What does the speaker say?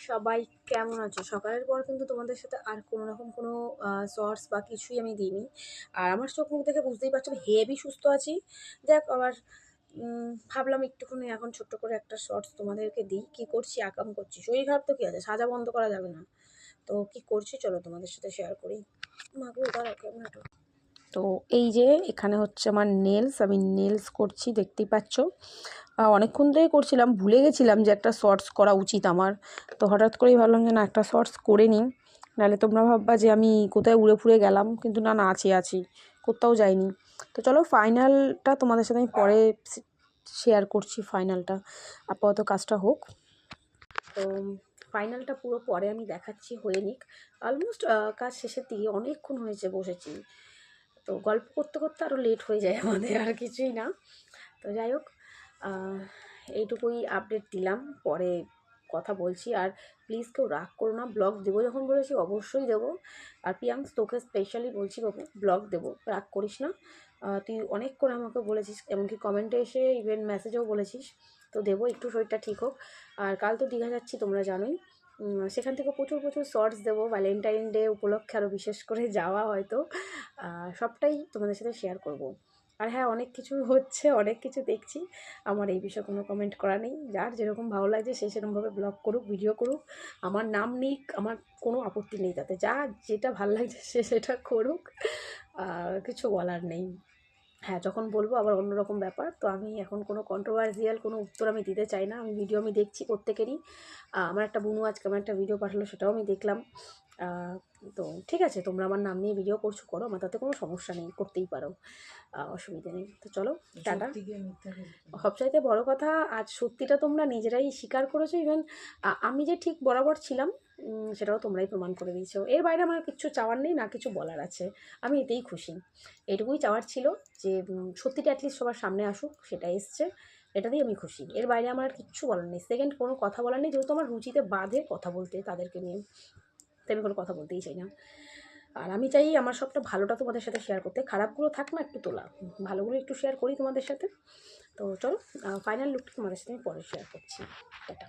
সবাই কেমন আছো? সকালের পর কিন্তু তোমাদের সাথে আর কোনো রকম কোনো শর্টস বা কিছুই আমি দিইনি। আর আমার চোখ মুখ দেখে বুঝতেই পারছো আমি হেভি সুস্থ আছি। যাক আবার ভাবলাম একটুখানি এখন ছোট্ট করে একটা শর্টস তোমাদেরকে দিই। কী করছি? আকাম করছি। শরীর খারাপ তো কী আছে? সাজা বন্ধ করা যাবে না। তো কী করছি চলো তোমাদের সাথে শেয়ার করি। মাগো দাঁড়াও ক্যামেরাটা। তো এই যে এখানে হচ্ছে আমার নেলস, আমি নেলস করছি দেখতেই পাচ্ছ। অনেকক্ষণ ধরেই করছিলাম, ভুলে গেছিলাম যে একটা শর্টস করা উচিত আমার। তো হঠাৎ করেই ভাবলাম যে না একটা শর্টস করে নিই, নাহলে তোমরা ভাববা যে আমি কোথায় উড়ে ফুরে গেলাম, কিন্তু না না আছি কোথাও যাইনি। তো চলো ফাইনালটা তোমাদের সাথে আমি পরে শেয়ার করছি। ফাইনালটা আপাতত কাজটা হোক। তো ফাইনালটা পুরো পরে আমি দেখাচ্ছি, হয়ে নিক। অলমোস্ট কাজ শেষের দিকে, অনেকক্ষণ হয়েছে বসেছি। তো গল্প করতে করতে আরও লেট হয়ে যায় আমাদের, আর কিছুই না। তো যাই হোক, এইটুকুই আপডেট দিলাম, পরে কথা বলছি। আর প্লিজ কেউ রাগ করো না, ব্লগ দেবো যখন বলেছি অবশ্যই দেবো। আর প্রিয়াংশ তোকে স্পেশালি বলছি বাবু, ব্লগ দেবো, রাগ করিস না। তুই অনেক করে আমাকে বলেছিস, এমনকি কমেন্টে এসে ইভেন মেসেজেও বলেছিস। তো দেবো, একটু শরীরটা ঠিক হোক। আর কাল তো দীঘা যাচ্ছি তোমরা জানোই, সেখান থেকে প্রচুর প্রচুর শর্টস দেবো। ভ্যালেন্টাইন ডে উপলক্ষে আরও বিশেষ করে যাওয়া হয়তো, সবটাই তোমাদের সাথে শেয়ার করব। আর হ্যাঁ, অনেক কিছু হচ্ছে, অনেক কিছু দেখছি। আমার এই বিষয়ে কোনো কমেন্ট করা নেই। যার যেরকম ভালো লাগছে সে সেরকমভাবে ব্লগ করুক, ভিডিও করুক, আমার নাম নিক, আমার কোনো আপত্তি নেই তাতে। যার যেটা ভালো লাগছে সে সেটা করুক, কিছু বলার নেই। হ্যাঁ, যখন বলবো আবার অন্যরকম ব্যাপার। তো আমি এখন কোনো কন্ট্রোভার্সিয়াল কোনো উত্তর আমি দিতে চাই না। ভিডিও আমি দেখছি প্রত্যেকেরই। আমার একটা বোনও আজকে আমার একটা ভিডিও পাঠালো, সেটাও আমি দেখলাম। তো ঠিক আছে, তোমরা আমার নাম নিয়ে ভিডিও করছো, করো, আমার তাতে কোনো সমস্যা নেই, করতেই পারো, অসুবিধে নেই। তো চলো টাটা। সবচাইতে বড় কথা, আজ সত্যিটা তোমরা নিজেরাই স্বীকার করেছো। ইভেন আমি যে ঠিক বরাবর ছিলাম সেটাও তোমরাই প্রমাণ করে দিয়েছো। এর বাইরে আমার কিচ্ছু চাওয়ার নেই, না কিছু বলার আছে। আমি এতেই খুশি। এটুকুই চাওয়ার ছিল যে সত্যিটা অ্যাটলিস্ট সবার সামনে আসুক, সেটা এসছে, এটাতেই আমি খুশি। এর বাইরে আমার আর কিচ্ছু বলার নেই, সেকেন্ড কোনো কথা বলার নেই। যেহেতু আমার রুচিতে বাধে কথা বলতে তাদেরকে নিয়ে, তাই আমি কোনো কথা বলতেই চাই না। আর আমি চাই আমার সবটা ভালোটা তোমাদের সাথে শেয়ার করতে, খারাপগুলো থাক না একটু তোলা, ভালোগুলো একটু শেয়ার করি তোমাদের সাথে। তো চলো ফাইনাল লুকটা তোমাদের সাথে আমি পরে শেয়ার করছি। টাটা।